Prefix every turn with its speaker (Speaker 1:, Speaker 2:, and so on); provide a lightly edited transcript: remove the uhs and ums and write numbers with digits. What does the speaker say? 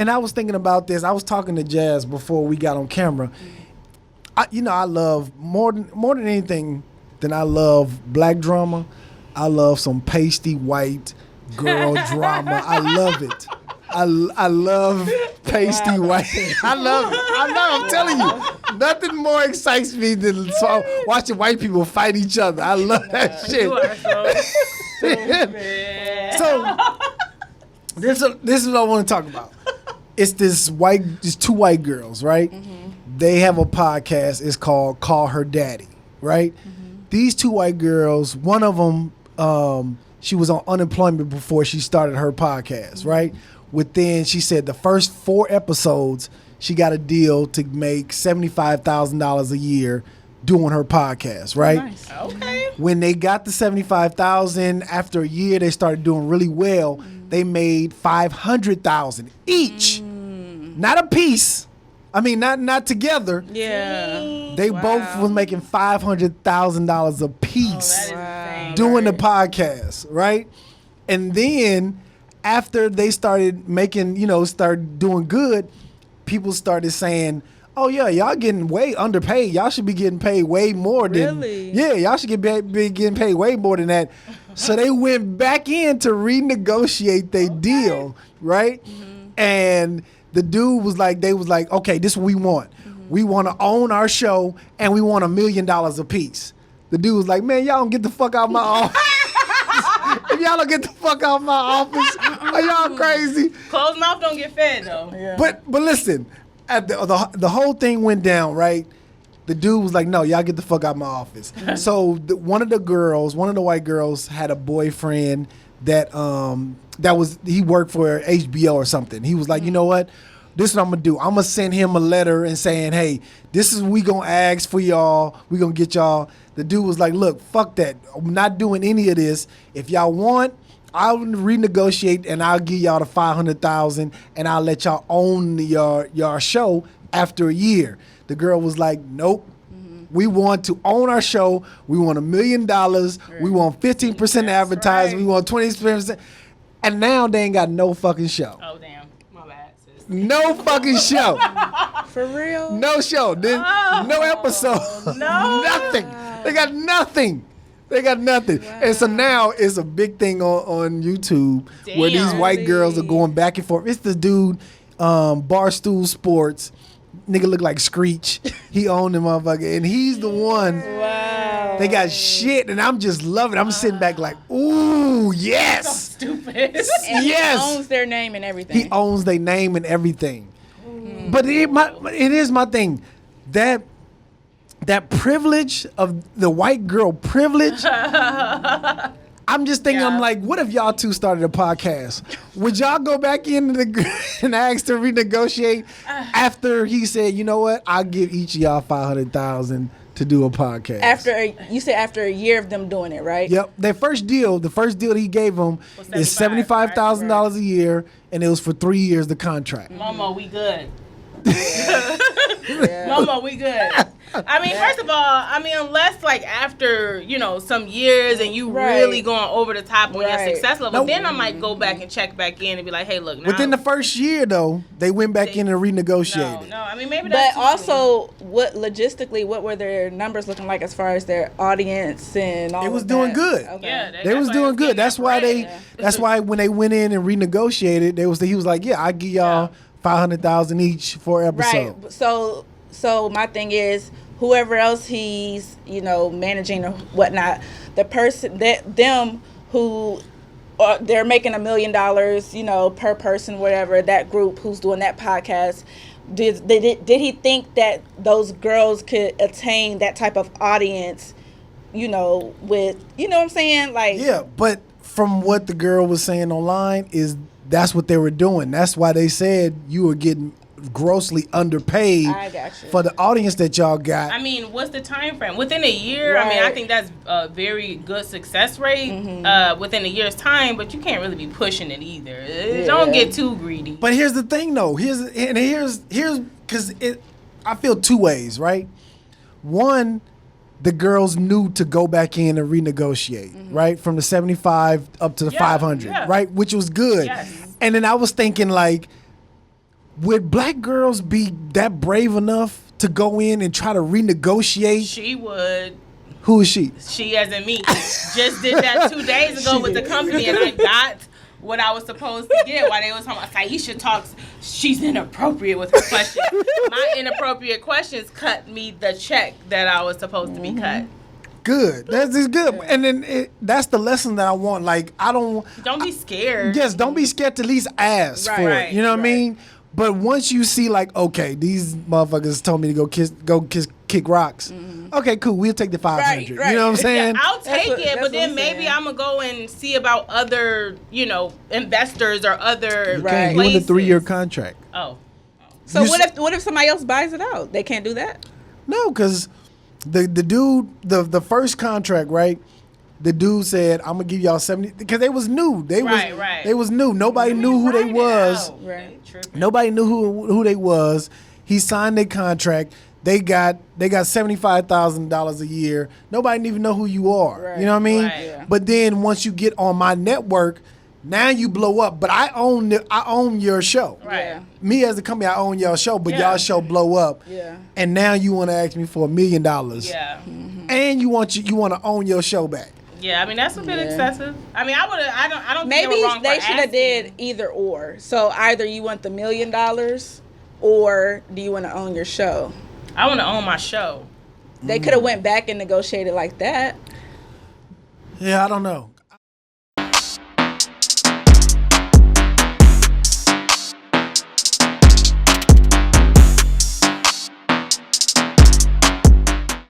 Speaker 1: I was thinking about this. I was talking to Jazz before we got on camera. I love more than anything than I love black drama. I love some pasty white girl drama. I love it. I love pasty white. I love it. I'm telling you. Nothing more excites me than watching white people fight each other. I love that shit.
Speaker 2: You are so stupid.
Speaker 1: So this is what I want to talk about. It's these two white girls, right? Mm-hmm. They have a podcast. It's called Call Her Daddy, right? Mm-hmm. These two white girls, one of them, she was on unemployment before she started her podcast, mm-hmm. right? Within, she said, the first 4 episodes, she got a deal to make $75,000 a year doing her podcast, right?
Speaker 2: Nice. Okay.
Speaker 1: When they got the $75,000, after a year, they started doing really well. They made $500,000 each, not a piece. I mean, not together.
Speaker 2: Yeah.
Speaker 1: They both was making $500,000 a piece doing the podcast, right? And then after they started making, started doing good, people started saying, oh, yeah, y'all getting way underpaid. Y'all should be getting paid way more than...
Speaker 2: Really?
Speaker 1: Yeah, y'all should be getting paid way more than that. So they went back in to renegotiate their deal, right? Mm-hmm. And the dude was like, okay, this is what we want. Mm-hmm. We want to own our show, and we want $1 million a piece. The dude was like, man, y'all don't get the fuck out of my office. If y'all don't get the fuck out of my office, are y'all crazy?
Speaker 2: Closed mouth don't get fed, though. Yeah.
Speaker 1: But listen, at the whole thing went down, right? The dude was like, no, y'all get the fuck out of my office. So one of the white girls had a boyfriend that he worked for HBO or something. He was like, you know what? This is what I'm going to do. I'm going to send him a letter and saying, hey, this is what we going to ask for y'all. We going to get y'all. The dude was like, look, fuck that. I'm not doing any of this. If y'all want, I'll renegotiate and I'll give y'all the $500,000 and I'll let y'all own your show after a year. The girl was like, nope. Mm-hmm. We want to own our show. We want $1 million. We want 15% advertising. Right. We want 20%. And now they ain't got no fucking show.
Speaker 2: Oh, damn. My bad, sis.
Speaker 1: No fucking show.
Speaker 3: For real?
Speaker 1: No show. No episode.
Speaker 2: No.
Speaker 1: Nothing. They got nothing. They got nothing. Wow. And so now it's a big thing on YouTube. Damn. Where these white girls are going back and forth. It's the dude, Barstool Sports. Nigga look like Screech. He owned the motherfucker. And he's the one.
Speaker 2: Wow.
Speaker 1: They got shit. And I'm just loving it. I'm sitting back like, ooh, yes.
Speaker 2: So stupid.
Speaker 3: And
Speaker 1: yes.
Speaker 3: He owns their name and everything.
Speaker 1: He owns their name and everything. But it is my thing. That privilege of the white girl privilege. I'm just thinking, I'm like, what if y'all two started a podcast? Would y'all go back in and ask to renegotiate after he said, you know what, I'll give each of y'all $500,000 to do a podcast?
Speaker 3: After a year of them doing it, right?
Speaker 1: Yep. The first deal he gave them is $75,000 a year, and it was for 3 years the contract.
Speaker 2: Mama, we good. Mama, we good. I mean, first of all, unless like after, some years and you really going over the top on your success level, then I might go back and check back in and be like, hey, look. Now,
Speaker 1: within the first year, though, they went back in and renegotiated.
Speaker 2: No, I mean, maybe that's.
Speaker 3: But also, what were their numbers looking like as far as their audience and all?
Speaker 1: It was
Speaker 3: of
Speaker 1: doing
Speaker 3: that?
Speaker 1: good.
Speaker 3: Okay.
Speaker 1: Yeah, they was doing good. That's why That's why when they went in and renegotiated, he was like, yeah, I give y'all $500,000 each for episode.
Speaker 3: Right. So my thing is, whoever else he's managing or whatnot, the person them who they're making $1 million per person, whatever, that group who's doing that podcast. Did he think that those girls could attain that type of audience? With what I'm saying, like
Speaker 1: but from what the girl was saying online that's what they were doing. That's why they said you were getting grossly underpaid for the audience that y'all got.
Speaker 2: I mean, what's the time frame? Within a year, right. I mean, I think that's a very good success rate within a year's time, but you can't really be pushing it either. Don't get too greedy.
Speaker 1: But here's the thing, though. Here's because I feel two ways, right? One, the girls knew to go back in and renegotiate, right? From the 75 up to the 500, right? Which was good. Yes. And then I was thinking, like, would black girls be that brave enough to go in and try to renegotiate?
Speaker 2: She would.
Speaker 1: Who is she?
Speaker 2: She as in me. Just did that 2 days ago with the company, and I got what I was supposed to get while they was talking about Saisha talks. She's inappropriate with her questions. My inappropriate questions cut me the check that I was supposed to be cut.
Speaker 1: Good. That's just good. Yeah. And then that's the lesson that I want. Like, don't
Speaker 2: be scared.
Speaker 1: Yes, don't be scared to at least ask for it. You know what I mean? But once you see, like, okay, these motherfuckers told me to kick rocks. Mm-hmm. Okay, cool. We'll take the 500. You know what I'm saying?
Speaker 2: Yeah, I'll take it, but then maybe I'm gonna go and see about other, investors or other places.
Speaker 1: You want a 3-year contract.
Speaker 2: Oh.
Speaker 3: So what if somebody else buys it out? They can't do that?
Speaker 1: No, because the dude, the first contract, right? The dude said, "I'm gonna give y'all 70," because they was new. They was new. Nobody knew who they was.
Speaker 3: Right.
Speaker 1: Nobody knew who they was. He signed their contract. They got $75,000 a year. Nobody didn't even know who you are. Right. You know what I mean?
Speaker 2: Right. Yeah.
Speaker 1: But then once you get on my network, now you blow up. But I own your show.
Speaker 2: Right. Yeah.
Speaker 1: Me as a company, I own y'all show, but y'all show blow up.
Speaker 3: Yeah.
Speaker 1: And now you want to ask me for $1 million.
Speaker 2: Yeah.
Speaker 1: Mm-hmm. And you want to own your show back.
Speaker 2: Yeah, I mean that's a bit excessive. I mean, I don't.
Speaker 3: Maybe
Speaker 2: think
Speaker 3: they should have did either or. So either you want the $1 million, or do you want to own your show?
Speaker 2: I want to own my show.
Speaker 3: They could have went back and negotiated like that.
Speaker 1: Yeah, I don't know.